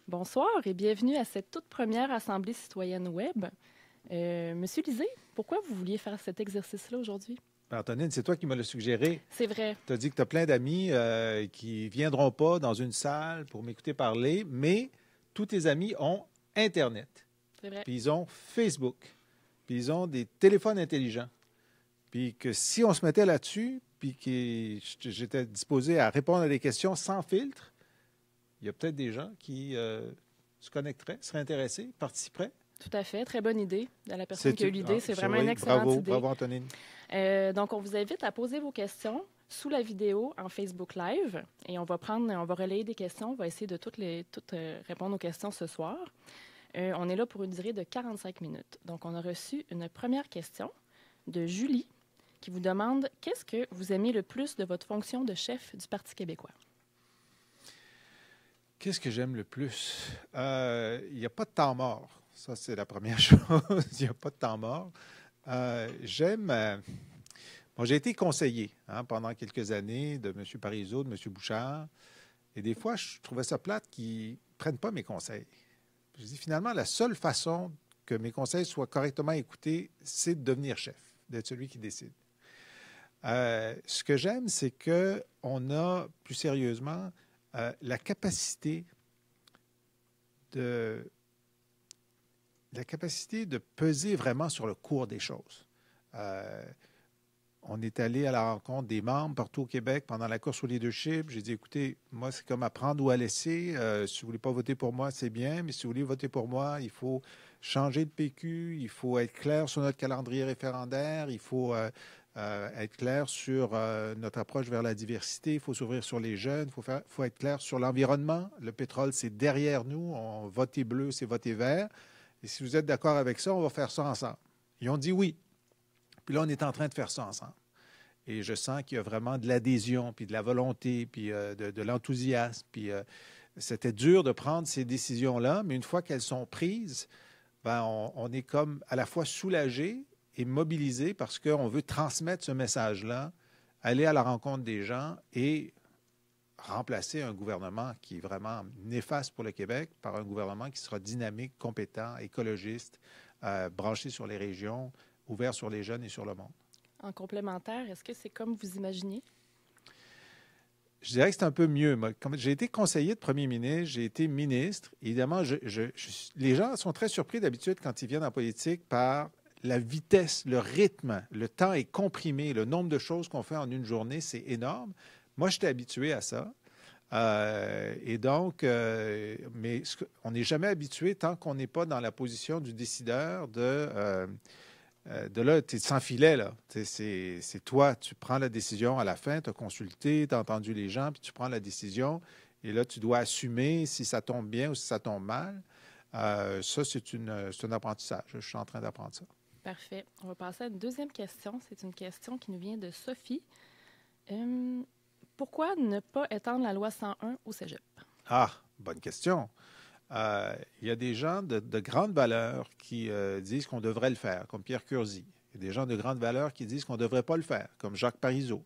Bonsoir et bienvenue à cette toute première Assemblée citoyenne web. Monsieur Lisée, pourquoi vous vouliez faire cet exercice-là aujourd'hui? Antonine, c'est toi qui me l'as suggéré. C'est vrai, Tu as dit que tu as plein d'amis qui viendront pas dans une salle pour m'écouter parler, mais tous tes amis ont Internet, c'est vrai. puis ils ont Facebook, puis ils ont des téléphones intelligents. Puis que si on se mettait là-dessus, puis que j'étais disposé à répondre à des questions sans filtre, il y a peut-être des gens qui se connecteraient, seraient intéressés, participeraient. Tout à fait, très bonne idée de la personne qui a eu l'idée. C'est vraiment une oui, excellente bravo, idée. bravo Antonine. Donc, on vous invite à poser vos questions sous la vidéo en Facebook Live et on va relayer des questions. On va essayer de toutes répondre aux questions ce soir. On est là pour une durée de 45 minutes. Donc, on a reçu une première question de Julie qui vous demande « Qu'est-ce que vous aimez le plus de votre fonction de chef du Parti québécois? » Qu'est-ce que j'aime le plus? Il n'y a pas de temps mort. Ça, c'est la première chose. Il n'y a pas de temps mort. J'aime... bon, j'ai été conseiller pendant quelques années de M. Parizeau, de M. Bouchard. Et des fois, je trouvais ça plate qu'ils ne prennent pas mes conseils. Je dis finalement, la seule façon que mes conseils soient correctement écoutés, c'est de devenir chef, d'être celui qui décide. Ce que j'aime, c'est qu'on a, plus sérieusement, la capacité de peser vraiment sur le cours des choses. On est allé à la rencontre des membres partout au Québec pendant la course au leadership. J'ai dit, écoutez, moi, c'est comme apprendre ou à laisser. Si vous ne voulez pas voter pour moi, c'est bien, mais si vous voulez voter pour moi, il faut changer de PQ, il faut être clair sur notre calendrier référendaire, il faut être clair sur notre approche vers la diversité, il faut s'ouvrir sur les jeunes, il faut être clair sur l'environnement. Le pétrole, c'est derrière nous. Voter bleu, c'est voter vert. Et si vous êtes d'accord avec ça, on va faire ça ensemble. Ils ont dit oui. Puis là, on est en train de faire ça ensemble. Et je sens qu'il y a vraiment de l'adhésion, puis de la volonté, puis de l'enthousiasme. Puis c'était dur de prendre ces décisions-là, mais une fois qu'elles sont prises, ben, on est comme à la fois soulagé et mobilisé parce qu'on veut transmettre ce message-là, aller à la rencontre des gens et remplacer un gouvernement qui est vraiment néfaste pour le Québec par un gouvernement qui sera dynamique, compétent, écologiste, branché sur les régions, ouvert sur les jeunes et sur le monde. En complémentaire, est-ce que c'est comme vous imaginiez? Je dirais que c'est un peu mieux. J'ai été conseiller de premier ministre, j'ai été ministre. Évidemment, les gens sont très surpris d'habitude quand ils viennent en politique par la vitesse, le rythme. Le temps est comprimé. Le nombre de choses qu'on fait en une journée, c'est énorme. Moi, j'étais habitué à ça. Et donc, mais on n'est jamais habitué tant qu'on n'est pas dans la position du décideur de là, tu es sans filet, là. C'est toi, tu prends la décision à la fin, tu as consulté, tu as entendu les gens, puis tu prends la décision. Et là, tu dois assumer si ça tombe bien ou si ça tombe mal. Ça, c'est un apprentissage. Je suis en train d'apprendre ça. Parfait. On va passer à une deuxième question. C'est une question qui nous vient de Sophie. Pourquoi ne pas étendre la loi 101 au cégep? Ah, bonne question. Il y a des gens de grande valeur qui disent qu'on devrait le faire, comme Pierre Curzi. Il y a des gens de grande valeur qui disent qu'on ne devrait pas le faire, comme Jacques Parizeau.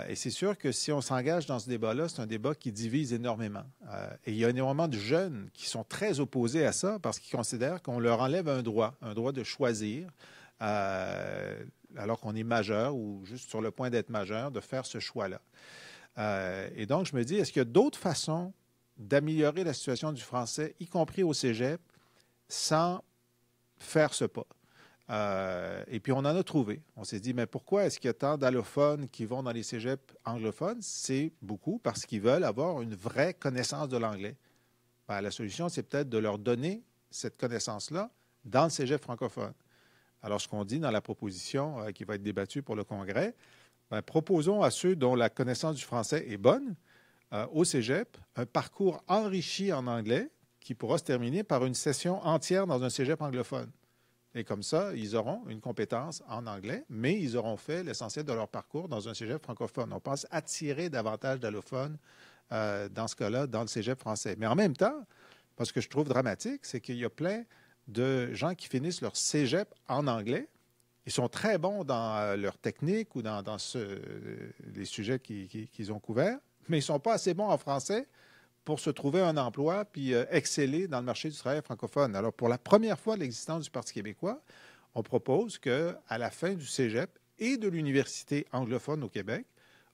Et c'est sûr que si on s'engage dans ce débat-là, c'est un débat qui divise énormément. Et il y a énormément de jeunes qui sont très opposés à ça parce qu'ils considèrent qu'on leur enlève un droit de choisir, alors qu'on est majeur ou juste sur le point d'être majeur, de faire ce choix-là. Et donc, je me dis, est-ce qu'il y a d'autres façons d'améliorer la situation du français, y compris au cégep, sans faire ce pas? Et puis, on en a trouvé. On s'est dit, mais pourquoi est-ce qu'il y a tant d'allophones qui vont dans les cégeps anglophones? C'est beaucoup parce qu'ils veulent avoir une vraie connaissance de l'anglais. Ben, la solution, c'est peut-être de leur donner cette connaissance-là dans le cégep francophone. Alors, ce qu'on dit dans la proposition qui va être débattue pour le Congrès, ben, proposons à ceux dont la connaissance du français est bonne, au cégep, un parcours enrichi en anglais qui pourra se terminer par une session entière dans un cégep anglophone. Et comme ça, ils auront une compétence en anglais, mais ils auront fait l'essentiel de leur parcours dans un cégep francophone. On pense attirer davantage d'allophones dans ce cas-là, dans le cégep français. Mais en même temps, parce que je trouve dramatique, c'est qu'il y a plein de gens qui finissent leur cégep en anglais. Ils sont très bons dans leur technique ou dans les sujets qu'ils ont couverts, mais ils ne sont pas assez bons en français pour se trouver un emploi puis exceller dans le marché du travail francophone. Alors, pour la première fois de l'existence du Parti québécois, on propose qu'à la fin du cégep et de l'université anglophone au Québec,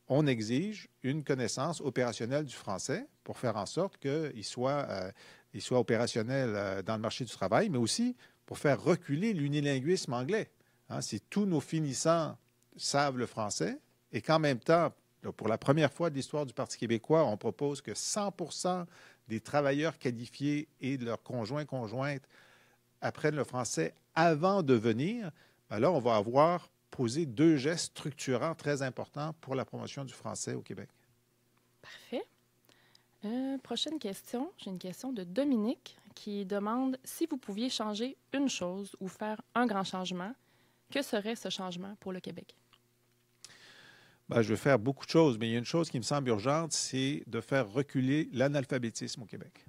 on exige une connaissance opérationnelle du français pour faire en sorte qu'il soit, opérationnel dans le marché du travail, mais aussi pour faire reculer l'unilinguisme anglais. Hein, si tous nos finissants savent le français et qu'en même temps, pour la première fois de l'histoire du Parti québécois, on propose que 100% des travailleurs qualifiés et de leurs conjoints-conjointes apprennent le français avant de venir, alors on va avoir posé 2 gestes structurants très importants pour la promotion du français au Québec. Parfait. Prochaine question. J'ai une question de Dominique qui demande si vous pouviez changer une chose ou faire un grand changement, que serait ce changement pour le Québec? Bien, je veux faire beaucoup de choses, mais il y a une chose qui me semble urgente, c'est de faire reculer l'analphabétisme au Québec.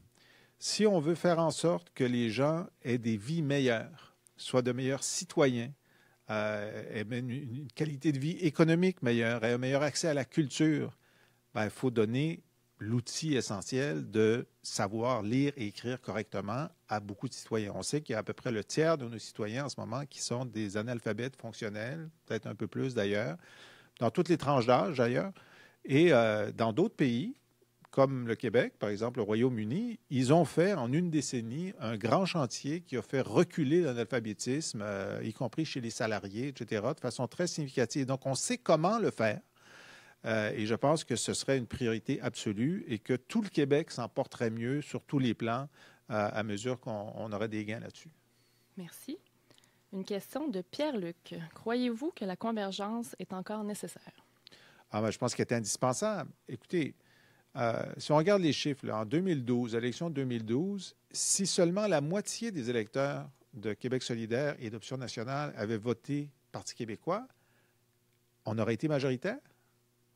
Si on veut faire en sorte que les gens aient des vies meilleures, soient de meilleurs citoyens, aient une qualité de vie économique meilleure, aient un meilleur accès à la culture, bien, il faut donner l'outil essentiel de savoir lire et écrire correctement à beaucoup de citoyens. On sait qu'il y a à peu près le tiers de nos citoyens en ce moment qui sont des analphabètes fonctionnels, peut-être un peu plus d'ailleurs, dans toutes les tranches d'âge d'ailleurs. Et dans d'autres pays, comme le Québec, par exemple le Royaume-Uni, ils ont fait en une décennie un grand chantier qui a fait reculer l'analphabétisme, y compris chez les salariés, etc., de façon très significative. Donc, on sait comment le faire. Et je pense que ce serait une priorité absolue et que tout le Québec s'en porterait mieux sur tous les plans à mesure qu'on aurait des gains là-dessus. Merci. Une question de Pierre-Luc. Croyez-vous que la convergence est encore nécessaire? Ah, ben, je pense qu'elle est indispensable. Écoutez, si on regarde les chiffres, là, en 2012, l'élection de 2012, si seulement la moitié des électeurs de Québec solidaire et d'Option nationale avaient voté Parti québécois, on aurait été majoritaire.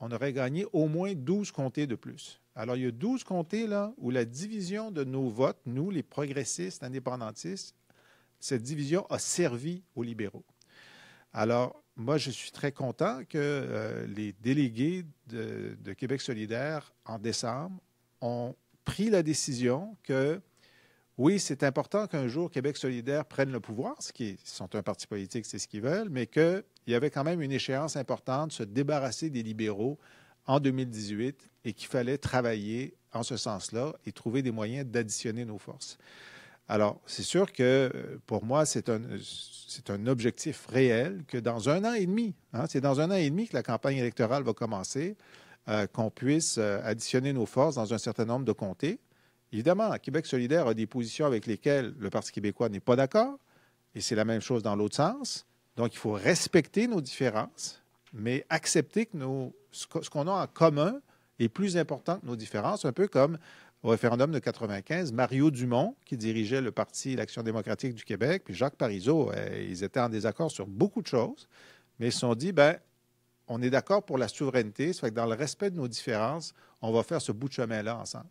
On aurait gagné au moins 12 comtés de plus. Alors, il y a 12 comtés là, où la division de nos votes, nous, les progressistes, indépendantistes, cette division a servi aux libéraux. Alors, moi, je suis très content que les délégués de Québec solidaire, en décembre, ont pris la décision que, oui, c'est important qu'un jour Québec solidaire prenne le pouvoir, ils sont un parti politique, c'est ce qu'ils veulent, mais qu'il y avait quand même une échéance importante de se débarrasser des libéraux en 2018 et qu'il fallait travailler en ce sens-là et trouver des moyens d'additionner nos forces. Alors, c'est sûr que pour moi, c'est un objectif réel que dans 1 an et demi, hein, c'est dans 1 an et demi que la campagne électorale va commencer, qu'on puisse additionner nos forces dans un certain nombre de comtés. Évidemment, Québec solidaire a des positions avec lesquelles le Parti québécois n'est pas d'accord, et c'est la même chose dans l'autre sens. Donc, il faut respecter nos différences, mais accepter que ce qu'on a en commun est plus important que nos différences, un peu comme au référendum de 1995, Mario Dumont, qui dirigeait le Parti l'Action démocratique du Québec, puis Jacques Parizeau, ils étaient en désaccord sur beaucoup de choses, mais ils se sont dit, bien, on est d'accord pour la souveraineté, ça fait que dans le respect de nos différences, on va faire ce bout de chemin-là ensemble.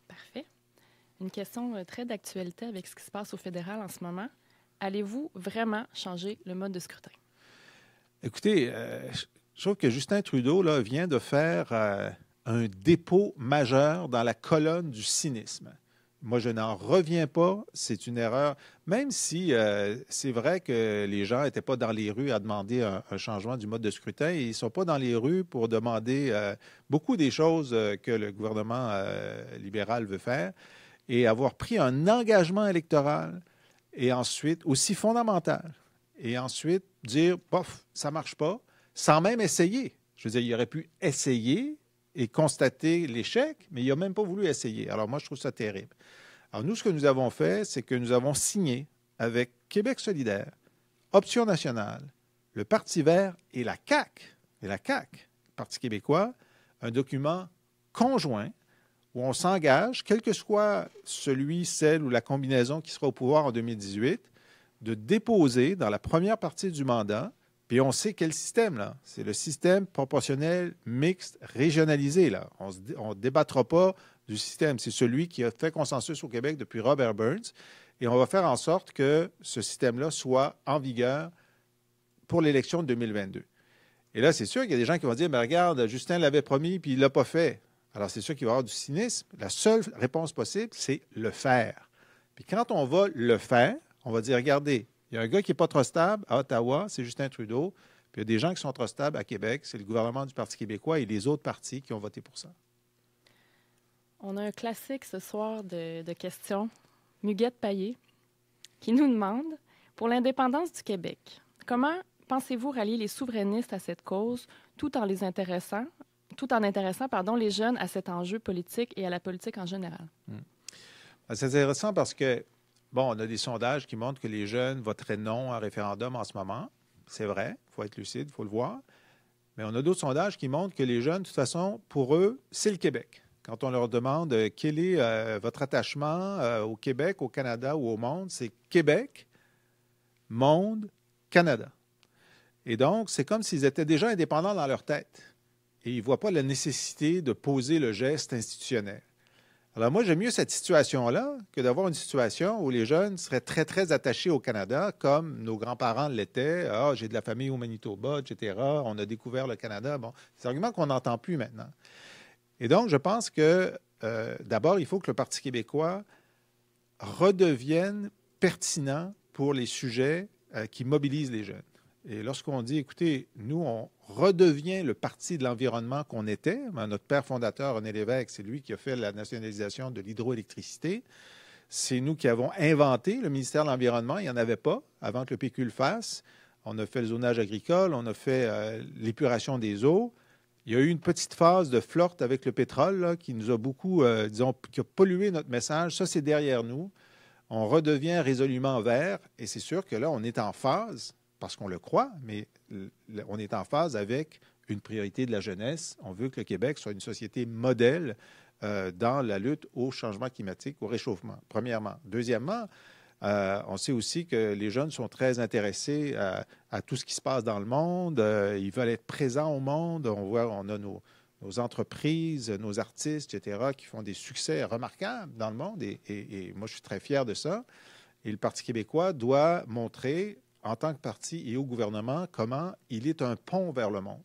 Parfait. Une question très d'actualité avec ce qui se passe au fédéral en ce moment. Allez-vous vraiment changer le mode de scrutin? Écoutez, je trouve que Justin Trudeau là, vient de faire un dépôt majeur dans la colonne du cynisme. Moi, je n'en reviens pas. C'est une erreur. Même si c'est vrai que les gens n'étaient pas dans les rues à demander un changement du mode de scrutin, et ils ne sont pas dans les rues pour demander beaucoup des choses que le gouvernement libéral veut faire, et avoir pris un engagement électoral, et ensuite, aussi fondamental, et ensuite dire, bof, ça ne marche pas, sans même essayer. Je veux dire, il aurait pu essayer et constater l'échec, mais il n'a même pas voulu essayer. Alors moi, je trouve ça terrible. Alors nous, ce que nous avons fait, c'est que nous avons signé avec Québec solidaire, Option nationale, le Parti vert et la CAQ, le Parti québécois, un document conjoint où on s'engage, quel que soit celui, celle ou la combinaison qui sera au pouvoir en 2018, de déposer dans la première partie du mandat. Puis on sait quel système, là. C'est le système proportionnel mixte régionalisé, là. On ne débattra pas du système. C'est celui qui a fait consensus au Québec depuis Robert Burns. Et on va faire en sorte que ce système-là soit en vigueur pour l'élection de 2022. Et là, c'est sûr qu'il y a des gens qui vont dire, mais regarde, Justin l'avait promis, puis il ne l'a pas fait. Alors, c'est sûr qu'il va y avoir du cynisme. La seule réponse possible, c'est le faire. Puis quand on va le faire, on va dire, regardez, il y a un gars qui n'est pas trop stable à Ottawa, c'est Justin Trudeau. Puis il y a des gens qui sont trop stables à Québec, c'est le gouvernement du Parti québécois et les autres partis qui ont voté pour ça. On a un classique ce soir de questions. Muguette Payet, qui nous demande, pour l'indépendance du Québec, comment pensez-vous rallier les souverainistes à cette cause tout en intéressant les jeunes à cet enjeu politique et à la politique en général? C'est intéressant parce que, bon, on a des sondages qui montrent que les jeunes voteraient non à un référendum en ce moment. C'est vrai, il faut être lucide, il faut le voir. Mais on a d'autres sondages qui montrent que les jeunes, de toute façon, pour eux, c'est le Québec. Quand on leur demande quel est votre attachement au Québec, au Canada ou au monde, c'est Québec, monde, Canada. Et donc, c'est comme s'ils étaient déjà indépendants dans leur tête. Et ils ne voient pas la nécessité de poser le geste institutionnel. Alors moi, j'aime mieux cette situation-là que d'avoir une situation où les jeunes seraient très, très attachés au Canada, comme nos grands-parents l'étaient. Ah, j'ai de la famille au Manitoba, etc. On a découvert le Canada. Bon, c'est un argument qu'on n'entend plus maintenant. Et donc, je pense que, d'abord, il faut que le Parti québécois redevienne pertinent pour les sujets qui mobilisent les jeunes. Et lorsqu'on dit, écoutez, nous, on redevient le parti de l'environnement qu'on était. Notre père fondateur, René Lévesque, c'est lui qui a fait la nationalisation de l'hydroélectricité. C'est nous qui avons inventé le ministère de l'Environnement. Il n'y en avait pas avant que le PQ le fasse. On a fait le zonage agricole, on a fait l'épuration des eaux. Il y a eu une petite phase de flirte avec le pétrole là, qui nous a beaucoup, disons, qui a pollué notre message. Ça, c'est derrière nous. On redevient résolument vert. Et c'est sûr que là, on est en phase, parce qu'on le croit, mais on est en phase avec une priorité de la jeunesse. On veut que le Québec soit une société modèle dans la lutte au changement climatique, au réchauffement, premièrement. Deuxièmement, on sait aussi que les jeunes sont très intéressés à tout ce qui se passe dans le monde. Ils veulent être présents au monde. On a nos entreprises, nos artistes, etc., qui font des succès remarquables dans le monde. Et moi, je suis très fier de ça. Et le Parti québécois doit montrer, en tant que parti et au gouvernement, comment il est un pont vers le monde.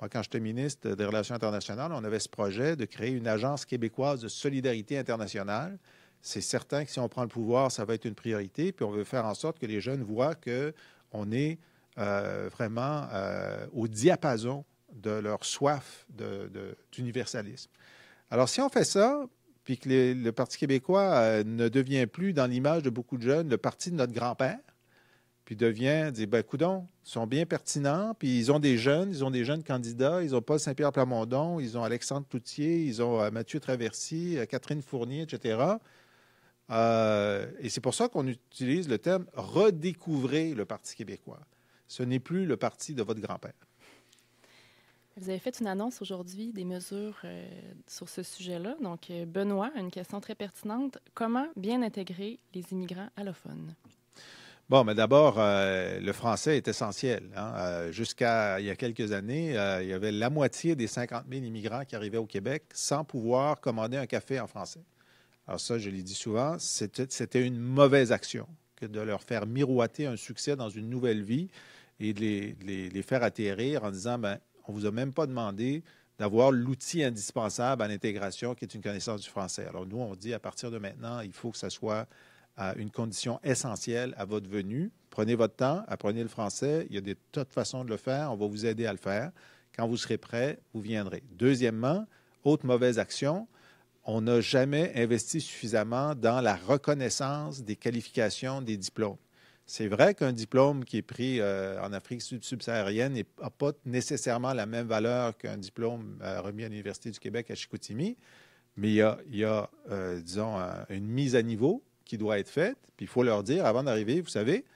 Moi, quand j'étais ministre des Relations internationales, on avait ce projet de créer une agence québécoise de solidarité internationale. C'est certain que si on prend le pouvoir, ça va être une priorité. Puis on veut faire en sorte que les jeunes voient qu'on est vraiment au diapason de leur soif d'universalisme. Alors, si on fait ça, puis que le Parti québécois ne devient plus, dans l'image de beaucoup de jeunes, le parti de notre grand-père, puis dit, ben coudonc, ils sont bien pertinents, puis ils ont des jeunes candidats, ils ont Paul Saint-Pierre Plamondon, ils ont Alexandre Cloutier, ils ont Mathieu Traversy, Catherine Fournier, etc. Et c'est pour ça qu'on utilise le terme « redécouvrez le Parti québécois ». Ce n'est plus le parti de votre grand-père. Vous avez fait une annonce aujourd'hui des mesures sur ce sujet-là. Donc, Benoît, une question très pertinente. Comment bien intégrer les immigrants allophones? Bon, mais d'abord, le français est essentiel. Jusqu'à il y a quelques années, il y avait la moitié des 50 000 immigrants qui arrivaient au Québec sans pouvoir commander un café en français. Alors ça, je l'ai dit souvent, c'était une mauvaise action que de leur faire miroiter un succès dans une nouvelle vie et de les faire atterrir en disant, ben, on ne vous a même pas demandé d'avoir l'outil indispensable à l'intégration qui est une connaissance du français. Alors nous, on dit à partir de maintenant, il faut que ça soit une condition essentielle à votre venue. Prenez votre temps, apprenez le français. Il y a des tas de façons de le faire. On va vous aider à le faire. Quand vous serez prêt, vous viendrez. Deuxièmement, autre mauvaise action, on n'a jamais investi suffisamment dans la reconnaissance des qualifications des diplômes. C'est vrai qu'un diplôme qui est pris en Afrique subsaharienne n'a pas nécessairement la même valeur qu'un diplôme remis à l'Université du Québec à Chicoutimi, mais il y a disons, une mise à niveau qui doit être faite. Puis il faut leur dire, avant d'arriver, vous savez,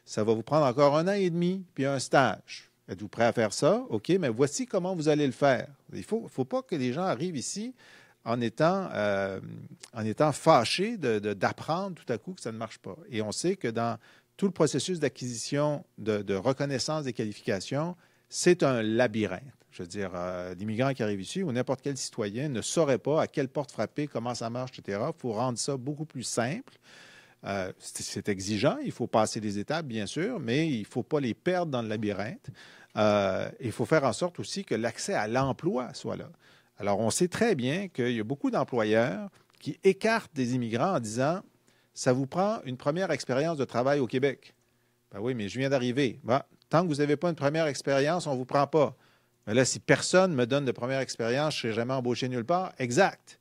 ça va vous prendre encore 1 an et demi, puis un stage. Êtes-vous prêt à faire ça? OK, mais voici comment vous allez le faire. Il ne faut pas que les gens arrivent ici en étant fâchés d'apprendre tout à coup que ça ne marche pas. Et on sait que dans tout le processus d'acquisition, de reconnaissance des qualifications, c'est un labyrinthe. Je veux dire, l'immigrant qui arrive ici ou n'importe quel citoyen ne saurait pas à quelle porte frapper, comment ça marche, etc. Il faut rendre ça beaucoup plus simple. C'est exigeant, il faut passer des étapes, bien sûr, mais il ne faut pas les perdre dans le labyrinthe. Il faut faire en sorte aussi que l'accès à l'emploi soit là. Alors, on sait très bien qu'il y a beaucoup d'employeurs qui écartent des immigrants en disant « ça vous prend une première expérience de travail au Québec ». Ben oui, mais je viens d'arriver. Ben, tant que vous n'avez pas une première expérience, on ne vous prend pas. Mais là, si personne me donne de première expérience, je ne serai jamais embauché nulle part. Exact.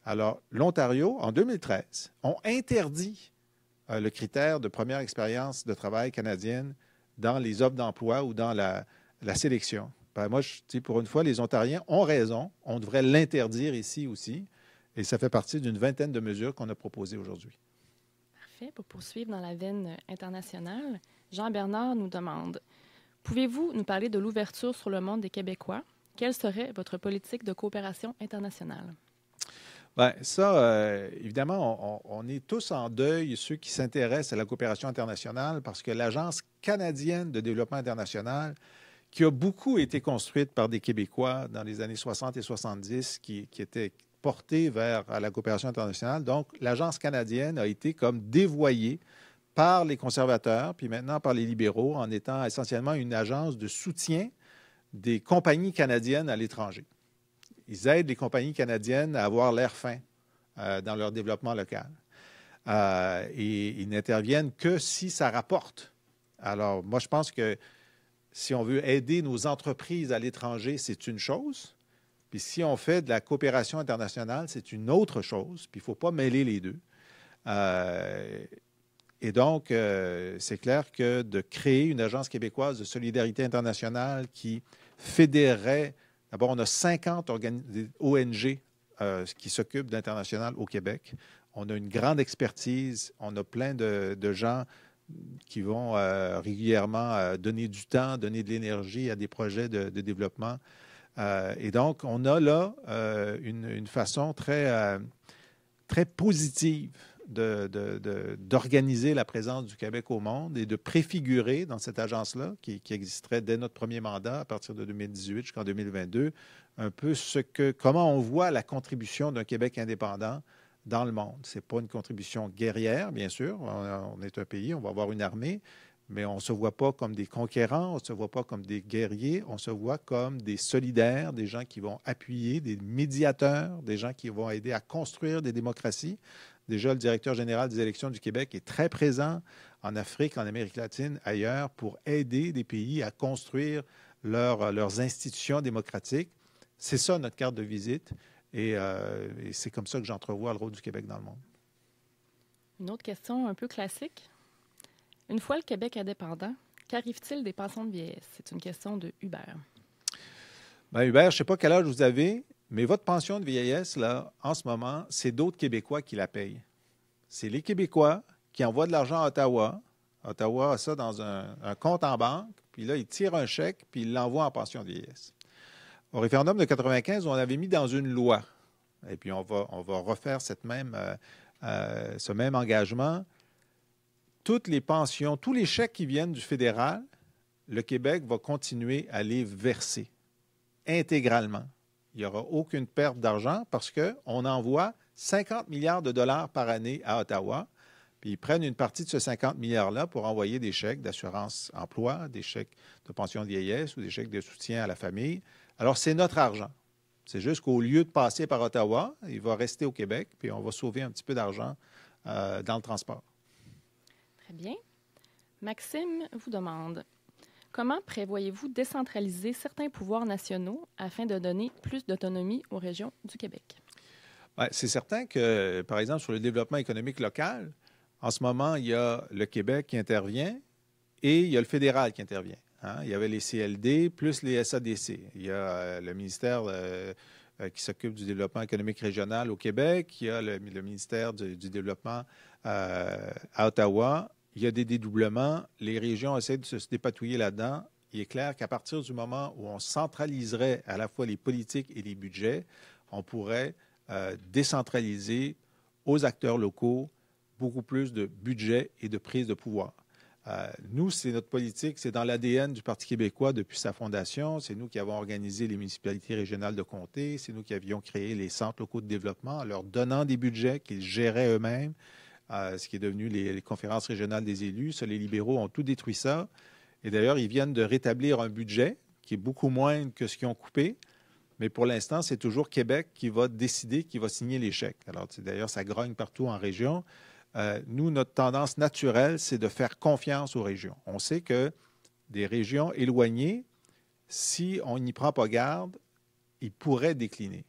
Alors, l'Ontario, en 2013, ont interdit le critère de première expérience de travail canadienne dans les offres d'emploi ou dans la sélection. Ben, moi, je dis pour une fois, les Ontariens ont raison. On devrait l'interdire ici aussi. Et ça fait partie d'une vingtaine de mesures qu'on a proposées aujourd'hui. Parfait. Pour poursuivre dans la veine internationale, Jean-Bernard nous demande « Pouvez-vous nous parler de l'ouverture sur le monde des Québécois? Quelle serait votre politique de coopération internationale? » Bien, ça, évidemment, on est tous en deuil, ceux qui s'intéressent à la coopération internationale, parce que l'Agence canadienne de développement international, qui a beaucoup été construite par des Québécois dans les années 60 et 70, qui était portée vers la coopération internationale. Donc, l'Agence canadienne a été comme dévoyée par les conservateurs, puis maintenant par les libéraux, en étant essentiellement une agence de soutien des compagnies canadiennes à l'étranger. Ils aident les compagnies canadiennes à avoir l'air fin dans leur développement local. Et ils n'interviennent que si ça rapporte. Alors, moi, je pense que si on veut aider nos entreprises à l'étranger, c'est une chose. Puis si on fait de la coopération internationale, c'est une autre chose. Puis il ne faut pas mêler les deux. Et donc, c'est clair que de créer une agence québécoise de solidarité internationale qui fédérerait. D'abord, on a 50 ONG qui s'occupent de l'international au Québec. On a une grande expertise. On a plein de gens qui vont régulièrement donner du temps, donner de l'énergie à des projets de développement. Et donc, on a là une façon très positive d'organiser la présence du Québec au monde et de préfigurer dans cette agence-là, qui existerait dès notre premier mandat, à partir de 2018 jusqu'en 2022, un peu comment on voit la contribution d'un Québec indépendant dans le monde. Ce n'est pas une contribution guerrière, bien sûr. On est un pays, on va avoir une armée, mais on ne se voit pas comme des conquérants, on ne se voit pas comme des guerriers, on se voit comme des solidaires, des gens qui vont appuyer, des médiateurs, des gens qui vont aider à construire des démocraties. Déjà, le directeur général des élections du Québec est très présent en Afrique, en Amérique latine, ailleurs, pour aider des pays à construire leurs institutions démocratiques. C'est ça notre carte de visite et c'est comme ça que j'entrevois le rôle du Québec dans le monde. Une autre question un peu classique. Une fois le Québec indépendant, qu'arrive-t-il des pensions de vieillesse? C'est une question de Hubert. Bien, Hubert, je ne sais pas quel âge vous avez, mais votre pension de vieillesse, là, en ce moment, c'est d'autres Québécois qui la payent. C'est les Québécois qui envoient de l'argent à Ottawa. Ottawa a ça dans un compte en banque, puis là, ils tirent un chèque, puis ils l'envoient en pension de vieillesse. Au référendum de 1995, on avait mis dans une loi, et puis on va refaire ce même engagement. Toutes les pensions, tous les chèques qui viennent du fédéral, le Québec va continuer à les verser intégralement. Il n'y aura aucune perte d'argent parce qu'on envoie 50 milliards de dollars par année à Ottawa, puis ils prennent une partie de ce 50 milliards-là pour envoyer des chèques d'assurance emploi, des chèques de pension de vieillesse ou des chèques de soutien à la famille. Alors, c'est notre argent. C'est juste qu'au lieu de passer par Ottawa, il va rester au Québec, puis on va sauver un petit peu d'argent dans le transport. Très bien. Maxime vous demande comment prévoyez-vous décentraliser certains pouvoirs nationaux afin de donner plus d'autonomie aux régions du Québec? Bien, c'est certain que, par exemple, sur le développement économique local, en ce moment, il y a le Québec qui intervient et il y a le fédéral qui intervient. Hein? Il y avait les CLD plus les SADC. Il y a le ministère qui s'occupe du développement économique régional au Québec. Il y a le ministère du développement à Ottawa. Il y a des dédoublements. Les régions essaient de se dépatouiller là-dedans. Il est clair qu'à partir du moment où on centraliserait à la fois les politiques et les budgets, on pourrait décentraliser aux acteurs locaux beaucoup plus de budget et de prise de pouvoir. Nous, c'est notre politique, c'est dans l'ADN du Parti québécois depuis sa fondation. C'est nous qui avons organisé les municipalités régionales de comté. C'est nous qui avions créé les centres locaux de développement en leur donnant des budgets qu'ils géraient eux-mêmes, ce qui est devenu les conférences régionales des élus. Ça, les libéraux ont tout détruit ça. Et d'ailleurs, ils viennent de rétablir un budget qui est beaucoup moins que ce qu'ils ont coupé. Mais pour l'instant, c'est toujours Québec qui va décider, qui va signer les chèques. Alors, d'ailleurs, ça grogne partout en région. Nous, notre tendance naturelle, c'est de faire confiance aux régions. On sait que des régions éloignées, si on n'y prend pas garde, ils pourraient décliner.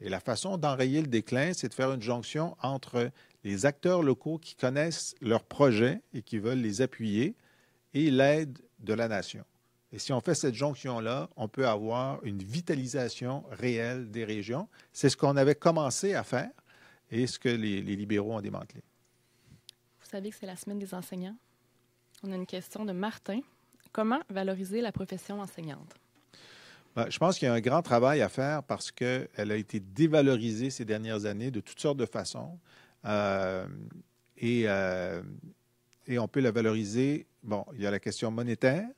Et la façon d'enrayer le déclin, c'est de faire une jonction entre les acteurs locaux qui connaissent leurs projets et qui veulent les appuyer et l'aide de la nation. Et si on fait cette jonction-là, on peut avoir une vitalisation réelle des régions. C'est ce qu'on avait commencé à faire et ce que les libéraux ont démantelé. Vous savez que c'est la semaine des enseignants. On a une question de Martin. Comment valoriser la profession enseignante? Je pense qu'il y a un grand travail à faire parce qu'elle a été dévalorisée ces dernières années de toutes sortes de façons. Et on peut la valoriser. Bon, il y a la question monétaire,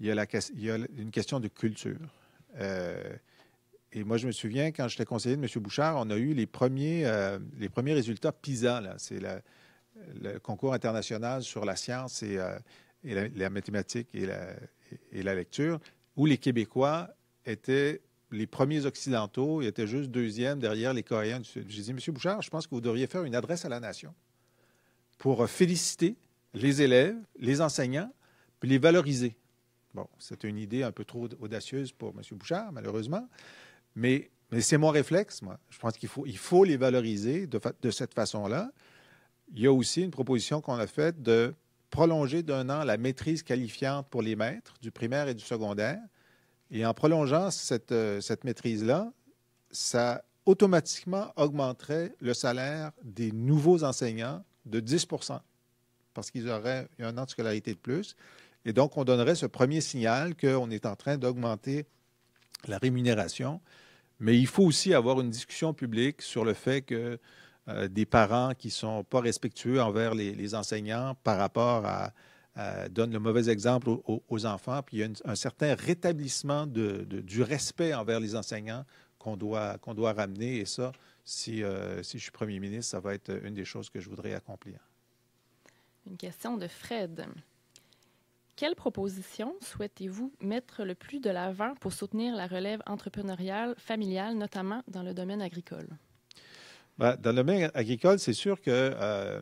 il y a une question de culture. Et moi, je me souviens, quand j'étais conseiller de M. Bouchard, on a eu les premiers résultats PISA. Là. C'est le concours international sur la science et la mathématique et la lecture, où les Québécois étaient les premiers occidentaux, ils étaient juste deuxièmes derrière les Coréens du Sud. J'ai dit, M. Bouchard, je pense que vous devriez faire une adresse à la nation pour féliciter les élèves, les enseignants, puis les valoriser. Bon, c'était une idée un peu trop audacieuse pour M. Bouchard, malheureusement, mais c'est mon réflexe, moi. Je pense qu'il faut les valoriser de cette façon-là. Il y a aussi une proposition qu'on a faite de prolonger d'1 an la maîtrise qualifiante pour les maîtres du primaire et du secondaire. Et en prolongeant cette maîtrise-là, ça automatiquement augmenterait le salaire des nouveaux enseignants de 10 parce qu'ils auraient 1 an de scolarité de plus. Et donc, on donnerait ce premier signal qu'on est en train d'augmenter la rémunération. Mais il faut aussi avoir une discussion publique sur le fait que des parents qui ne sont pas respectueux envers les enseignants par rapport donnent le mauvais exemple aux enfants. Puis il y a un certain rétablissement du respect envers les enseignants qu'on doit ramener. Et ça, si je suis premier ministre, ça va être une des choses que je voudrais accomplir. Une question de Fred. Quelles propositions souhaitez-vous mettre le plus de l'avant pour soutenir la relève entrepreneuriale familiale, notamment dans le domaine agricole? Dans le domaine agricole, c'est sûr que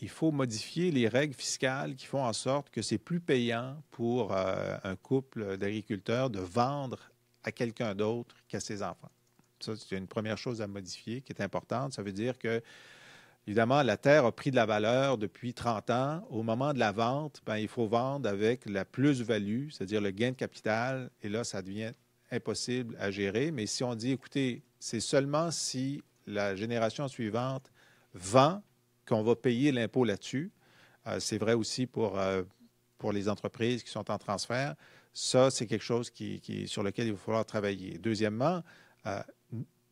il faut modifier les règles fiscales qui font en sorte que c'est plus payant pour un couple d'agriculteurs de vendre à quelqu'un d'autre qu'à ses enfants. Ça, c'est une première chose à modifier qui est importante. Ça veut dire que, évidemment, la terre a pris de la valeur depuis 30 ans. Au moment de la vente, il faut vendre avec la plus-value, c'est-à-dire le gain de capital. Et là, ça devient impossible à gérer. Mais si on dit, écoutez, c'est seulement si la génération suivante vend qu'on va payer l'impôt là-dessus. C'est vrai aussi pour les entreprises qui sont en transfert. Ça, c'est quelque chose sur lequel il va falloir travailler. Deuxièmement,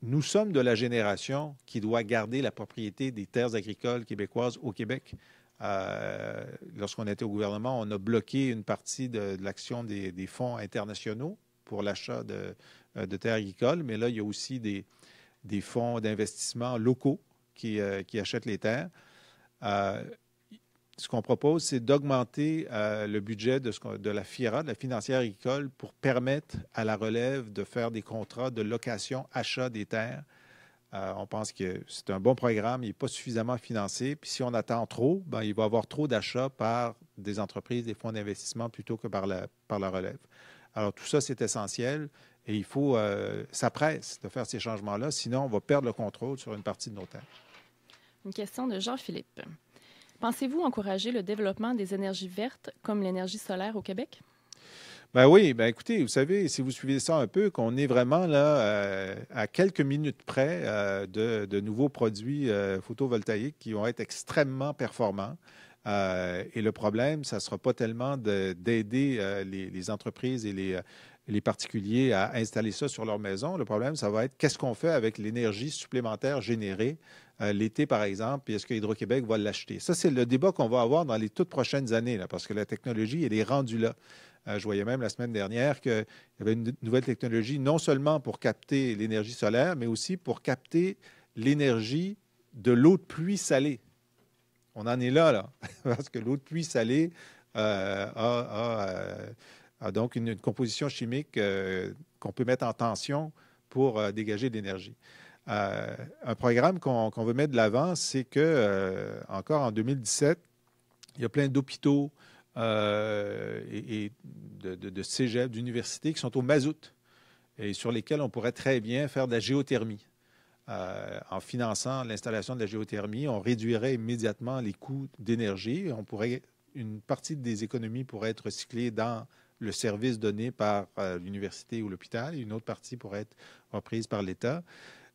nous sommes de la génération qui doit garder la propriété des terres agricoles québécoises au Québec. Lorsqu'on était au gouvernement, on a bloqué une partie de l'action des fonds internationaux pour l'achat de terres agricoles, mais là, il y a aussi des fonds d'investissement locaux qui achètent les terres. Ce qu'on propose, c'est d'augmenter le budget de la FIRA, de la financière agricole, pour permettre à la relève de faire des contrats de location-achat des terres. On pense que c'est un bon programme, il n'est pas suffisamment financé. Puis si on attend trop, il va y avoir trop d'achats par des entreprises, des fonds d'investissement plutôt que par la relève. Alors tout ça, c'est essentiel. Et il faut, ça presse de faire ces changements-là, sinon on va perdre le contrôle sur une partie de nos terres. Une question de Jean-Philippe. Pensez-vous encourager le développement des énergies vertes comme l'énergie solaire au Québec? Oui, écoutez, vous savez, si vous suivez ça un peu, qu'on est vraiment là à quelques minutes près de nouveaux produits photovoltaïques qui vont être extrêmement performants. Et le problème, ça ne sera pas tellement d'aider les entreprises et les particuliers à installer ça sur leur maison. Le problème, ça va être qu'est-ce qu'on fait avec l'énergie supplémentaire générée l'été, par exemple, et est-ce que Hydro-Québec va l'acheter? Ça, c'est le débat qu'on va avoir dans les toutes prochaines années, là, parce que la technologie, elle est rendue là. Je voyais même la semaine dernière qu'il y avait une nouvelle technologie, non seulement pour capter l'énergie solaire, mais aussi pour capter l'énergie de l'eau de pluie salée. On en est là, parce que l'eau de pluie salée a donc une composition chimique qu'on peut mettre en tension pour dégager de l'énergie. Un programme qu'on veut mettre de l'avant, c'est que, encore en 2017, il y a plein d'hôpitaux et de cégep, d'universités qui sont au mazout et sur lesquels on pourrait très bien faire de la géothermie. En finançant l'installation de la géothermie, on réduirait immédiatement les coûts d'énergie. Une partie des économies pourrait être recyclée dans le service donné par l'université ou l'hôpital, et une autre partie pourrait être reprise par l'État.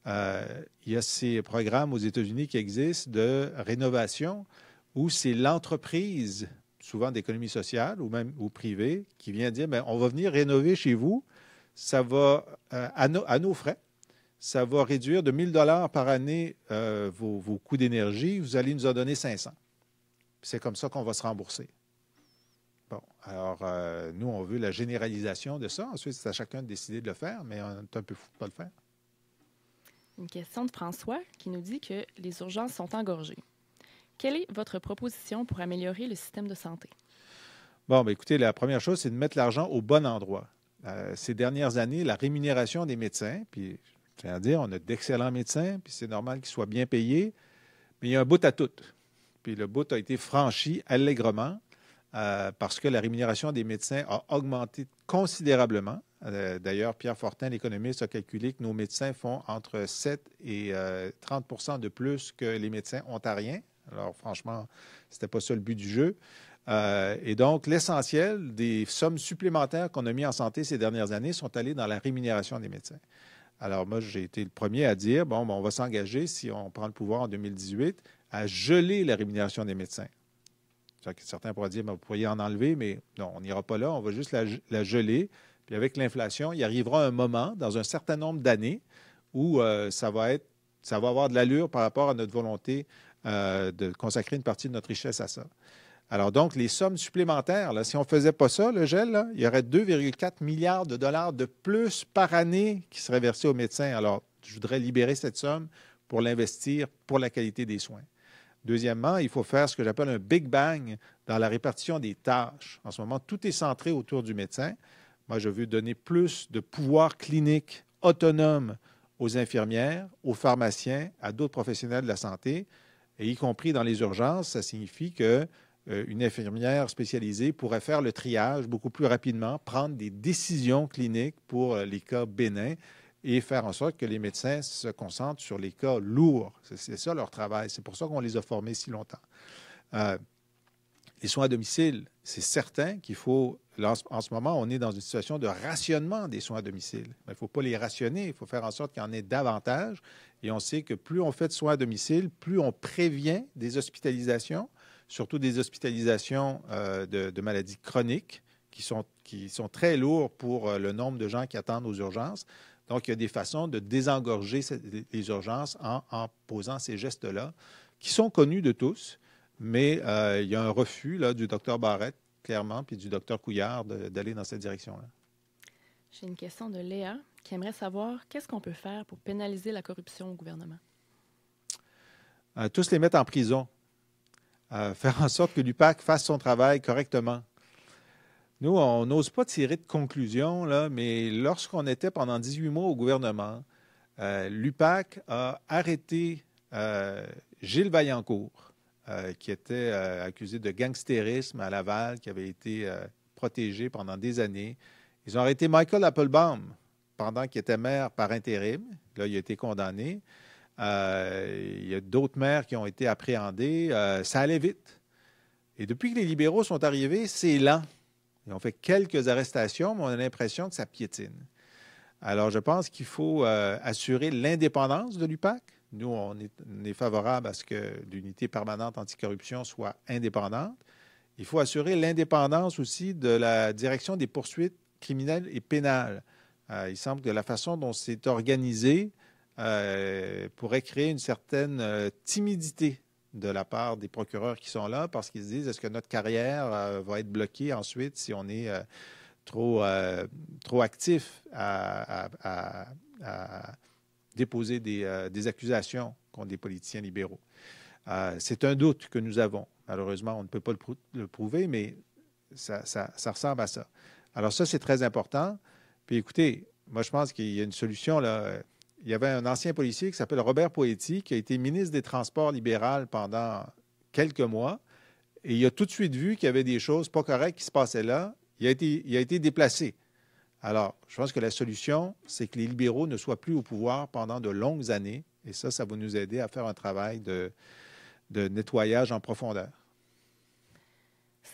Il y a ces programmes aux États-Unis qui existent de rénovation où c'est l'entreprise, souvent d'économie sociale ou privée, qui vient dire, bien, on va venir rénover chez vous, ça va à nos frais. Ça va réduire de 1 000 $ par année vos coûts d'énergie. Vous allez nous en donner 500. C'est comme ça qu'on va se rembourser. Bon, alors, nous, on veut la généralisation de ça. Ensuite, c'est à chacun de décider de le faire, mais on est un peu fou de ne pas le faire. Une question de François qui nous dit que les urgences sont engorgées. Quelle est votre proposition pour améliorer le système de santé? Bon, bien, écoutez, la première chose, c'est de mettre l'argent au bon endroit. Ces dernières années, la rémunération des médecins, puis c'est-à-dire, on a d'excellents médecins, puis c'est normal qu'ils soient bien payés, mais il y a un bout à tout. Puis le bout a été franchi allègrement parce que la rémunération des médecins a augmenté considérablement. D'ailleurs, Pierre Fortin, l'économiste, a calculé que nos médecins font entre 7 et 30 % de plus que les médecins ontariens. Alors, franchement, ce n'était pas ça le but du jeu. Et donc, l'essentiel des sommes supplémentaires qu'on a mis en santé ces dernières années sont allées dans la rémunération des médecins. Alors, moi, j'ai été le premier à dire, bon, on va s'engager, si on prend le pouvoir en 2018, à geler la rémunération des médecins. Certains pourraient dire, vous pourriez en enlever, mais non, on n'ira pas là, on va juste la geler. Puis avec l'inflation, il arrivera un moment, dans un certain nombre d'années, où ça va avoir de l'allure par rapport à notre volonté de consacrer une partie de notre richesse à ça. Alors donc, les sommes supplémentaires, là, si on ne faisait pas ça, le gel, là, il y aurait 2,4 milliards de dollars de plus par année qui seraient versés aux médecins. Alors, je voudrais libérer cette somme pour l'investir pour la qualité des soins. Deuxièmement, il faut faire ce que j'appelle un Big Bang dans la répartition des tâches. En ce moment, tout est centré autour du médecin. Moi, je veux donner plus de pouvoir clinique autonome aux infirmières, aux pharmaciens, à d'autres professionnels de la santé, et y compris dans les urgences. Ça signifie que une infirmière spécialisée pourrait faire le triage beaucoup plus rapidement, prendre des décisions cliniques pour les cas bénins et faire en sorte que les médecins se concentrent sur les cas lourds. C'est ça leur travail. C'est pour ça qu'on les a formés si longtemps. Les soins à domicile, c'est certain qu'il faut... Là, en ce moment, on est dans une situation de rationnement des soins à domicile. Mais il ne faut pas les rationner. Il faut faire en sorte qu'il y en ait davantage. Et on sait que plus on fait de soins à domicile, plus on prévient des hospitalisations, surtout des hospitalisations de maladies chroniques qui sont très lourdes pour le nombre de gens qui attendent aux urgences. Donc, il y a des façons de désengorger les urgences en posant ces gestes-là, qui sont connus de tous, mais il y a un refus là, du Dr Barrette, clairement, puis du Dr Couillard d'aller dans cette direction-là. J'ai une question de Léa qui aimerait savoir qu'est-ce qu'on peut faire pour pénaliser la corruption au gouvernement? Tous les mettre en prison. Faire en sorte que l'UPAC fasse son travail correctement. Nous, on n'ose pas tirer de conclusion, là, mais lorsqu'on était pendant 18 mois au gouvernement, l'UPAC a arrêté Gilles Vaillancourt, qui était accusé de gangstérisme à Laval, qui avait été protégé pendant des années. Ils ont arrêté Michael Applebaum pendant qu'il était maire par intérim. Là, il a été condamné. Il y a d'autres maires qui ont été appréhendés. Ça allait vite. Et depuis que les libéraux sont arrivés, c'est lent. Ils ont fait quelques arrestations, mais on a l'impression que ça piétine. Alors, je pense qu'il faut assurer l'indépendance de l'UPAC. Nous, on est favorable à ce que l'unité permanente anticorruption soit indépendante. Il faut assurer l'indépendance aussi de la direction des poursuites criminelles et pénales. Il semble que la façon dont c'est organisé pourrait créer une certaine timidité de la part des procureurs qui sont là parce qu'ils se disent est-ce que notre carrière va être bloquée ensuite si on est trop actif à déposer des accusations contre des politiciens libéraux. C'est un doute que nous avons. Malheureusement, on ne peut pas le prouver, mais ça ressemble à ça. Alors ça, c'est très important. Puis écoutez, moi, je pense qu'il y a une solution, là. Il y avait un ancien policier qui s'appelle Robert Poetti, qui a été ministre des Transports libéral pendant quelques mois. Et il a tout de suite vu qu'il y avait des choses pas correctes qui se passaient là. Il a été déplacé. Alors, je pense que la solution, c'est que les libéraux ne soient plus au pouvoir pendant de longues années. Et ça va nous aider à faire un travail de nettoyage en profondeur.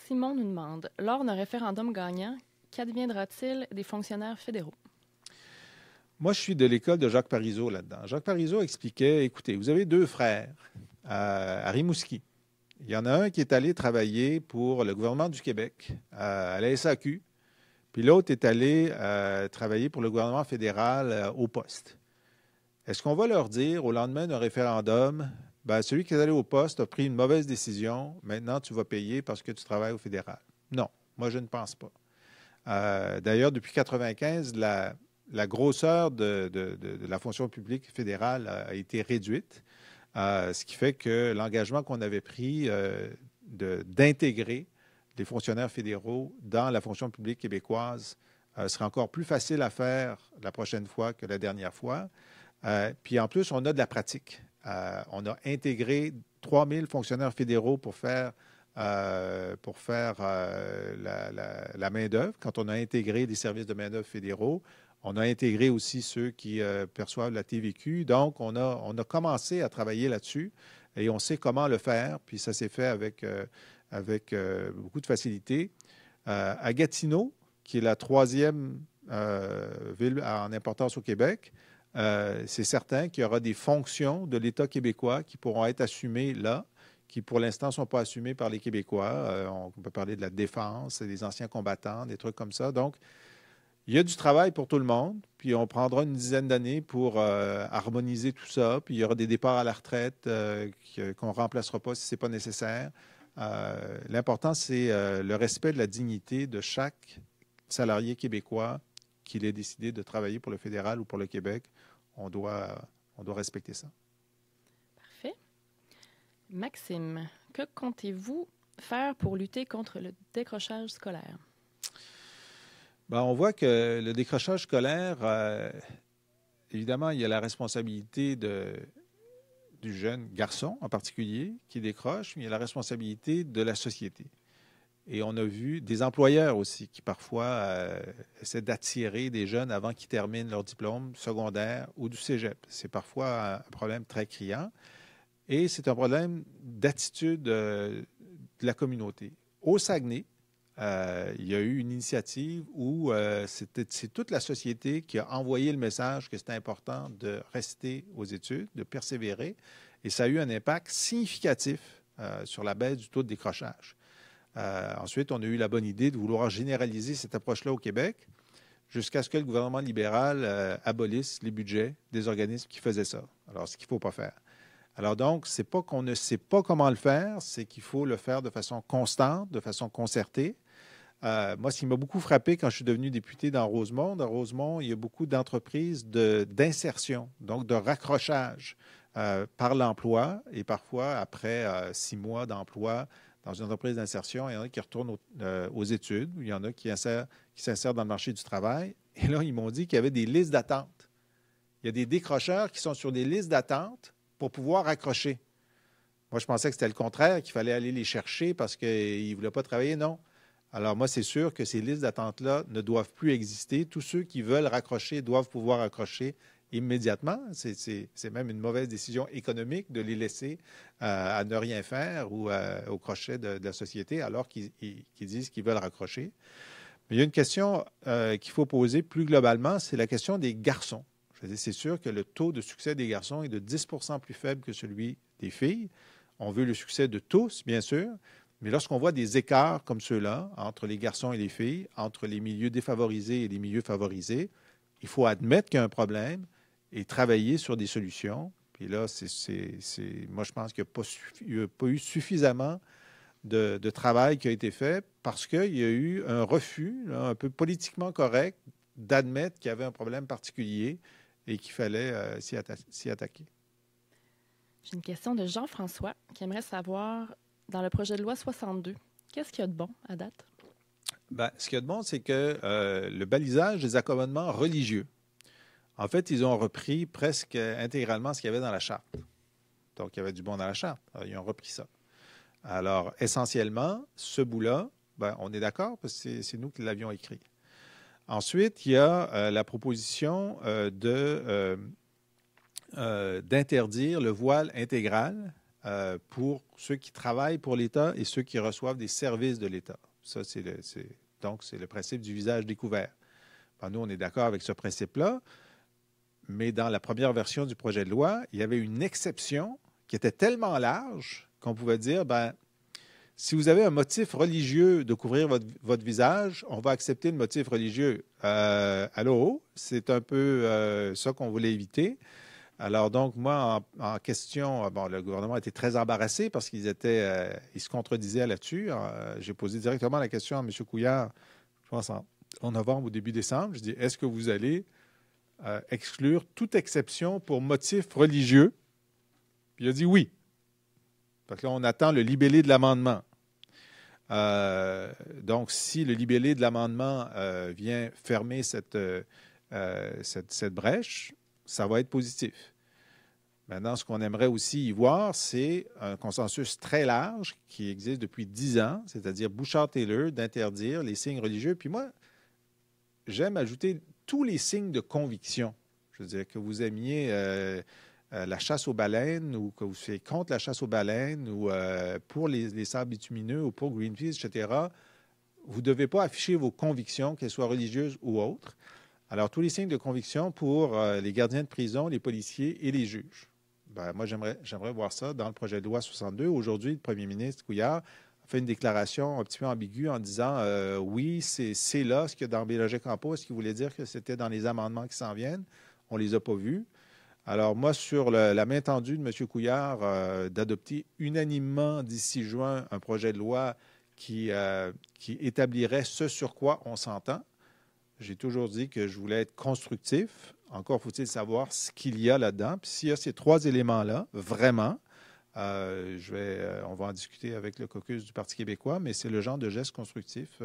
Simon nous demande, lors d'un référendum gagnant, qu'adviendra-t-il des fonctionnaires fédéraux? Moi, je suis de l'école de Jacques Parizeau là-dedans. Jacques Parizeau expliquait, écoutez, vous avez deux frères à Rimouski. Il y en a un qui est allé travailler pour le gouvernement du Québec à la SAQ, puis l'autre est allé travailler pour le gouvernement fédéral au poste. Est-ce qu'on va leur dire au lendemain d'un référendum, ben, celui qui est allé au poste a pris une mauvaise décision, maintenant tu vas payer parce que tu travailles au fédéral? Non, moi je ne pense pas. D'ailleurs, depuis 1995, la grosseur de la fonction publique fédérale a été réduite, ce qui fait que l'engagement qu'on avait pris d'intégrer les fonctionnaires fédéraux dans la fonction publique québécoise sera encore plus facile à faire la prochaine fois que la dernière fois. Puis en plus, on a de la pratique. On a intégré 3000 fonctionnaires fédéraux pour faire la main-d'œuvre. Quand on a intégré des services de main-d'œuvre fédéraux, on a intégré aussi ceux qui perçoivent la TVQ. Donc, on a commencé à travailler là-dessus et on sait comment le faire. Puis ça s'est fait avec beaucoup de facilité. À Gatineau, qui est la troisième ville en importance au Québec, c'est certain qu'il y aura des fonctions de l'État québécois qui pourront être assumées là, qui pour l'instant ne sont pas assumées par les Québécois. On peut parler de la défense, des anciens combattants, des trucs comme ça. Donc, il y a du travail pour tout le monde, puis on prendra une dizaine d'années pour harmoniser tout ça, puis il y aura des départs à la retraite qu'on ne remplacera pas si ce n'est pas nécessaire. L'important, c'est le respect de la dignité de chaque salarié québécois qu'il ait décidé de travailler pour le fédéral ou pour le Québec. On doit respecter ça. Parfait. Maxime, que comptez-vous faire pour lutter contre le décrochage scolaire? Bien, on voit que le décrochage scolaire, évidemment, il y a la responsabilité du jeune garçon en particulier qui décroche, mais il y a la responsabilité de la société. Et on a vu des employeurs aussi qui parfois essaient d'attirer des jeunes avant qu'ils terminent leur diplôme secondaire ou du cégep. C'est parfois un problème très criant et c'est un problème d'attitude de la communauté. Au Saguenay, il y a eu une initiative où c'est toute la société qui a envoyé le message que c'était important de rester aux études, de persévérer, et ça a eu un impact significatif sur la baisse du taux de décrochage. Ensuite, on a eu la bonne idée de vouloir généraliser cette approche-là au Québec jusqu'à ce que le gouvernement libéral abolisse les budgets des organismes qui faisaient ça. Alors, ce qu'il ne faut pas faire. Alors donc, ce n'est pas qu'on ne sait pas comment le faire, c'est qu'il faut le faire de façon constante, de façon concertée. Moi, ce qui m'a beaucoup frappé quand je suis devenu député dans Rosemont, il y a beaucoup d'entreprises d'insertion, donc de raccrochage par l'emploi. Et parfois, après 6 mois d'emploi dans une entreprise d'insertion, il y en a qui retournent aux études, il y en a qui s'insèrent dans le marché du travail. Et là, ils m'ont dit qu'il y avait des listes d'attente. Il y a des décrocheurs qui sont sur des listes d'attente pour pouvoir accrocher. Moi, je pensais que c'était le contraire, qu'il fallait aller les chercher parce qu'ils ne voulaient pas travailler. Non. Alors, moi, c'est sûr que ces listes d'attente-là ne doivent plus exister. Tous ceux qui veulent raccrocher doivent pouvoir accrocher immédiatement. C'est même une mauvaise décision économique de les laisser à ne rien faire ou au crochet de la société alors qu'ils disent qu'ils veulent raccrocher. Mais il y a une question qu'il faut poser plus globalement, c'est la question des garçons. Je veux dire, c'est sûr que le taux de succès des garçons est de 10 % plus faible que celui des filles. On veut le succès de tous, bien sûr, mais lorsqu'on voit des écarts comme ceux-là entre les garçons et les filles, entre les milieux défavorisés et les milieux favorisés, il faut admettre qu'il y a un problème et travailler sur des solutions. Puis là, moi, je pense qu'il n'y a pas eu suffisamment de travail qui a été fait parce qu'il y a eu un refus, là, un peu politiquement correct, d'admettre qu'il y avait un problème particulier et qu'il fallait s'y attaquer. J'ai une question de Jean-François qui aimerait savoir, dans le projet de loi 62, qu'est-ce qu'il y a de bon à date? Bien, ce qu'il y a de bon, c'est que le balisage des accommodements religieux, En fait, ils ont repris presque intégralement ce qu'il y avait dans la charte. Donc, il y avait du bon dans la charte. Alors, ils ont repris ça. Alors, essentiellement, ce bout-là, ben, on est d'accord parce que c'est nous qui l'avions écrit. Ensuite, il y a la proposition d'interdire le voile intégral pour ceux qui travaillent pour l'État et ceux qui reçoivent des services de l'État. Ça, donc, c'est le principe du visage découvert. Ben, nous, on est d'accord avec ce principe-là, mais dans la première version du projet de loi, il y avait une exception qui était tellement large qu'on pouvait dire, ben, si vous avez un motif religieux de couvrir votre visage, on va accepter le motif religieux. Allô, c'est un peu ça qu'on voulait éviter. Alors donc, moi, en question, bon, le gouvernement était très embarrassé parce qu'ils se contredisaient là-dessus. J'ai posé directement la question à M. Couillard, je pense en novembre ou début décembre. Je dis, est-ce que vous allez exclure toute exception pour motif religieux? Puis il a dit oui. Parce que là, on attend le libellé de l'amendement. Donc, si le libellé de l'amendement vient fermer cette brèche, ça va être positif. Maintenant, ce qu'on aimerait aussi y voir, c'est un consensus très large qui existe depuis 10 ans, c'est-à-dire Bouchard-Taylor, d'interdire les signes religieux. Puis moi, j'aime ajouter tous les signes de conviction. Je veux dire, que vous aimiez la chasse aux baleines ou que vous soyez contre la chasse aux baleines ou pour les sables bitumineux ou pour Greenpeace, etc., vous ne devez pas afficher vos convictions, qu'elles soient religieuses ou autres. Alors, tous les signes de conviction pour les gardiens de prison, les policiers et les juges. Ben, moi, j'aimerais voir ça dans le projet de loi 62. Aujourd'hui, le premier ministre Couillard a fait une déclaration un petit peu ambiguë en disant oui, c'est là ce qu'il y a dans Biologique en pot. Est-ce qu'il voulait dire que c'était dans les amendements qui s'en viennent? On ne les a pas vus. Alors, moi, sur la main tendue de M. Couillard d'adopter unanimement d'ici juin un projet de loi qui établirait ce sur quoi on s'entend, j'ai toujours dit que je voulais être constructif. Encore faut-il savoir ce qu'il y a là-dedans. Puis s'il y a ces 3 éléments-là, vraiment, on va en discuter avec le caucus du Parti québécois, mais c'est le genre de geste constructif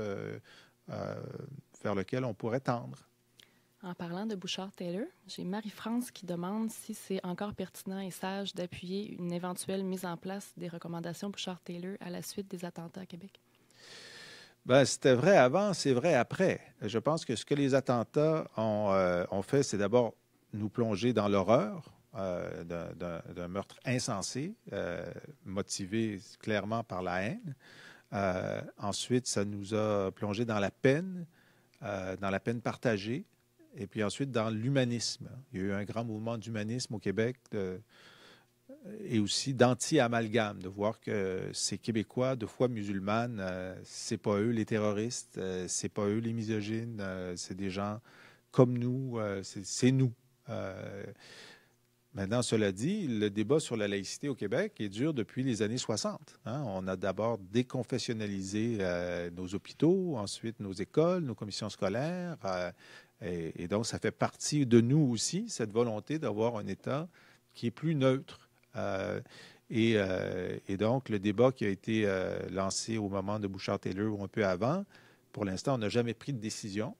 vers lequel on pourrait tendre. En parlant de Bouchard-Taylor, j'ai Marie-France qui demande si c'est encore pertinent et sage d'appuyer une éventuelle mise en place des recommandations Bouchard-Taylor à la suite des attentats à Québec. Ben, c'était vrai avant, c'est vrai après. Je pense que ce que les attentats ont fait, c'est d'abord nous plonger dans l'horreur d'un meurtre insensé, motivé clairement par la haine. Ensuite, ça nous a plongé dans la peine partagée, et puis ensuite dans l'humanisme. Il y a eu un grand mouvement d'humanisme au Québec et aussi d'anti-amalgame, de voir que ces Québécois de foi musulmane, c'est pas eux les terroristes, c'est pas eux les misogynes, c'est des gens comme nous, c'est nous. Maintenant, cela dit, le débat sur la laïcité au Québec est dur depuis les années 60. Hein? On a d'abord déconfessionnalisé nos hôpitaux, ensuite nos écoles, nos commissions scolaires, et donc ça fait partie de nous aussi, cette volonté d'avoir un État qui est plus neutre. Et donc, le débat qui a été lancé au moment de Bouchard-Taylor ou un peu avant, pour l'instant, on n'a jamais pris de décision.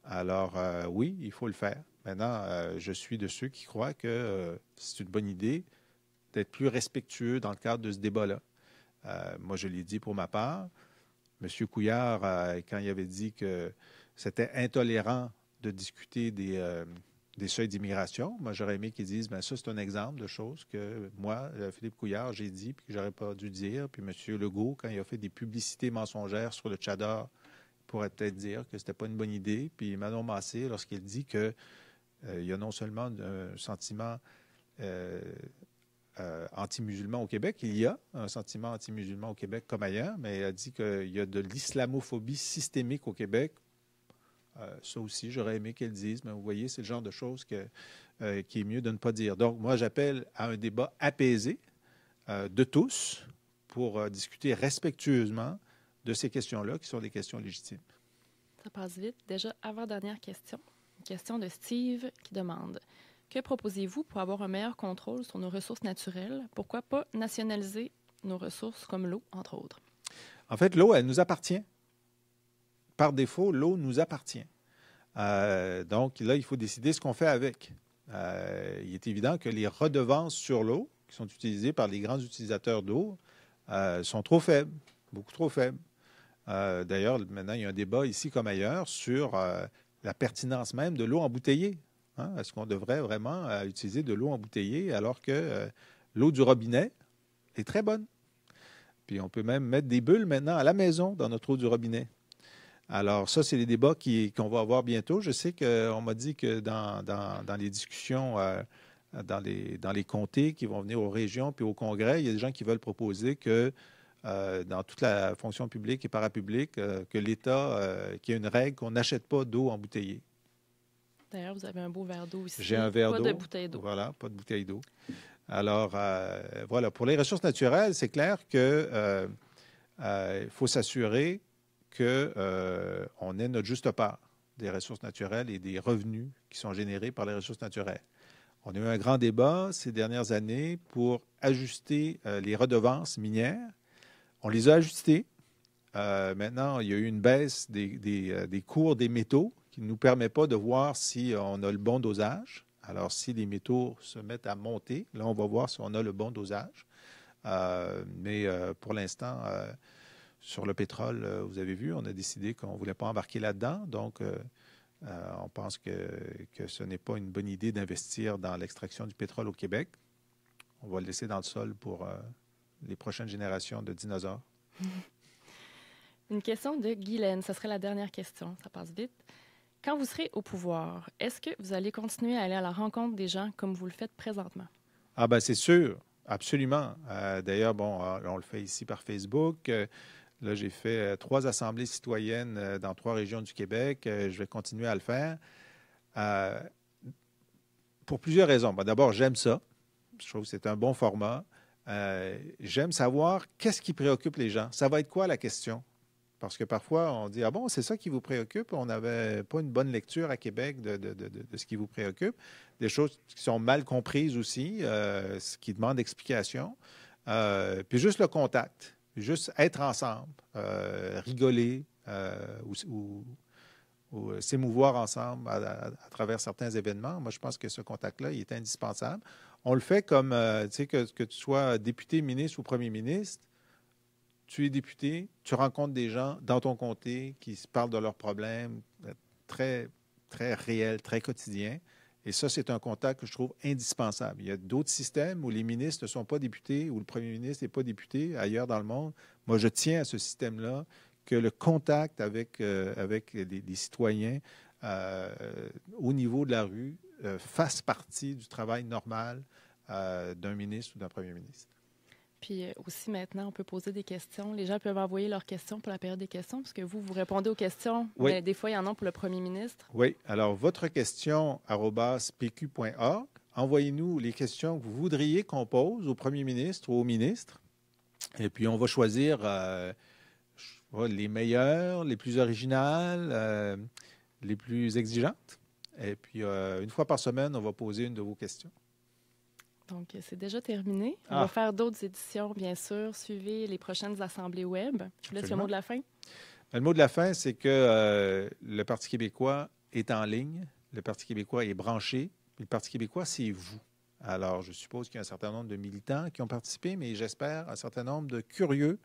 Alors, oui, il faut le faire. Maintenant, je suis de ceux qui croient que c'est une bonne idée d'être plus respectueux dans le cadre de ce débat-là. Moi, je l'ai dit pour ma part. M. Couillard, quand il avait dit que c'était intolérant de discuter des seuils d'immigration. Moi, j'aurais aimé qu'ils disent, bien, ça, c'est un exemple de choses que moi, Philippe Couillard, j'ai dit, puis que j'aurais pas dû dire. Puis M. Legault, quand il a fait des publicités mensongères sur le Tchador, pourrait peut-être dire que c'était pas une bonne idée. Puis Manon Massé, lorsqu'il dit que il y a non seulement un sentiment anti-musulman au Québec, il y a un sentiment anti-musulman au Québec comme ailleurs, mais elle a dit qu'il y a de l'islamophobie systémique au Québec. Ça aussi, j'aurais aimé qu'elle dise, mais vous voyez, c'est le genre de choses qui est mieux de ne pas dire. Donc, moi, j'appelle à un débat apaisé de tous pour discuter respectueusement de ces questions-là, qui sont des questions légitimes. Ça passe vite. Déjà, avant-dernière question. Une question de Steve qui demande « Que proposez-vous pour avoir un meilleur contrôle sur nos ressources naturelles? Pourquoi pas nationaliser nos ressources comme l'eau, entre autres? » En fait, l'eau, elle nous appartient. Par défaut, l'eau nous appartient. Donc là, il faut décider ce qu'on fait avec. Il est évident que les redevances sur l'eau qui sont utilisées par les grands utilisateurs d'eau sont trop faibles, beaucoup trop faibles. D'ailleurs, maintenant, il y a un débat ici comme ailleurs sur la pertinence même de l'eau embouteillée. Hein? Est-ce qu'on devrait vraiment utiliser de l'eau embouteillée alors que l'eau du robinet est très bonne? Puis on peut même mettre des bulles maintenant à la maison dans notre eau du robinet. Alors ça, c'est les débats qu'on va avoir bientôt. Je sais qu'on m'a dit que dans les discussions dans les comtés qui vont venir aux régions puis au Congrès, il y a des gens qui veulent proposer que dans toute la fonction publique et parapublique, que l'État, qu'il y ait une règle qu'on n'achète pas d'eau embouteillée. D'ailleurs, vous avez un beau verre d'eau ici. J'ai un verre d'eau. Pas de bouteille d'eau. Voilà, pas de bouteille d'eau. Alors, voilà, pour les ressources naturelles, c'est clair que il faut s'assurer qu'on ait notre juste part des ressources naturelles et des revenus qui sont générés par les ressources naturelles. On a eu un grand débat ces dernières années pour ajuster les redevances minières. On les a ajustées. Maintenant, il y a eu une baisse des cours des métaux qui ne nous permet pas de voir si on a le bon dosage. Alors, si les métaux se mettent à monter, là, on va voir si on a le bon dosage. Mais pour l'instant, sur le pétrole, vous avez vu, on a décidé qu'on ne voulait pas embarquer là-dedans. Donc, on pense que ce n'est pas une bonne idée d'investir dans l'extraction du pétrole au Québec. On va le laisser dans le sol pour les prochaines générations de dinosaures. Une question de Guylaine. Ce serait la dernière question. Ça passe vite. Quand vous serez au pouvoir, est-ce que vous allez continuer à aller à la rencontre des gens comme vous le faites présentement? Ah ben c'est sûr, absolument. D'ailleurs, bon, on le fait ici par Facebook. Là, j'ai fait 3 assemblées citoyennes dans 3 régions du Québec. Je vais continuer à le faire. Pour plusieurs raisons. Ben, d'abord, j'aime ça. Je trouve que c'est un bon format. J'aime savoir qu'est-ce qui préoccupe les gens. Ça va être quoi la question? Parce que parfois, on dit, ah bon, c'est ça qui vous préoccupe? On n'avait pas une bonne lecture à Québec de ce qui vous préoccupe. Des choses qui sont mal comprises aussi, ce qui demande explication. Puis juste le contact, juste être ensemble, rigoler ou s'émouvoir ensemble à travers certains événements. Moi, je pense que ce contact-là, il est indispensable. On le fait comme, tu sais, que tu sois député, ministre ou premier ministre. Tu es député, tu rencontres des gens dans ton comté qui se parlent de leurs problèmes très, très réels, très quotidiens. Et ça, c'est un contact que je trouve indispensable. Il y a d'autres systèmes où les ministres ne sont pas députés, où le premier ministre n'est pas député ailleurs dans le monde. Moi, je tiens à ce système-là, que le contact avec les citoyens au niveau de la rue fasse partie du travail normal d'un ministre ou d'un premier ministre. Puis aussi, maintenant, on peut poser des questions. Les gens peuvent envoyer leurs questions pour la période des questions, parce que vous répondez aux questions. Oui. Mais des fois, il y en a pour le premier ministre. Oui. Alors, votre question @pq.org. Envoyez-nous les questions que vous voudriez qu'on pose au premier ministre ou au ministre. Et puis, on va choisir les meilleures, les plus originales, les plus exigeantes. Et puis, une fois par semaine, on va poser une de vos questions. Donc, c'est déjà terminé. On va faire d'autres éditions, bien sûr. Suivez les prochaines assemblées web. Je vous laisse le mot de la fin. Le mot de la fin, c'est que le Parti québécois est en ligne. Le Parti québécois est branché. Le Parti québécois, c'est vous. Alors, je suppose qu'il y a un certain nombre de militants qui ont participé, mais j'espère un certain nombre de curieux.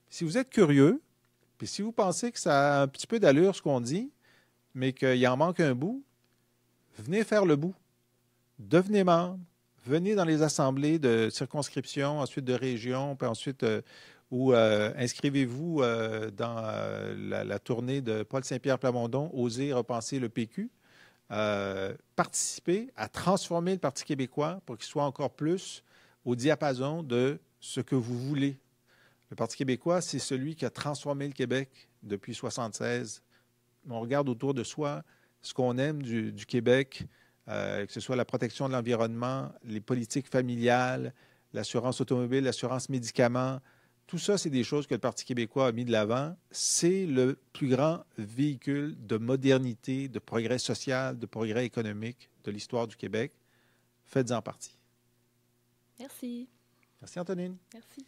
Si vous êtes curieux, puis si vous pensez que ça a un petit peu d'allure ce qu'on dit, mais qu'il en manque un bout, venez faire le bout. Devenez membre. Venez dans les assemblées de circonscription, ensuite de région, puis ensuite inscrivez-vous dans la tournée de Paul Saint-Pierre Plamondon, Oser repenser le PQ. Participez à transformer le Parti québécois pour qu'il soit encore plus au diapason de ce que vous voulez. Le Parti québécois, c'est celui qui a transformé le Québec depuis 1976. On regarde autour de soi ce qu'on aime du Québec, que ce soit la protection de l'environnement, les politiques familiales, l'assurance automobile, l'assurance médicaments. Tout ça, c'est des choses que le Parti québécois a mis de l'avant. C'est le plus grand véhicule de modernité, de progrès social, de progrès économique de l'histoire du Québec. Faites-en partie. Merci. Merci, Antonine. Merci.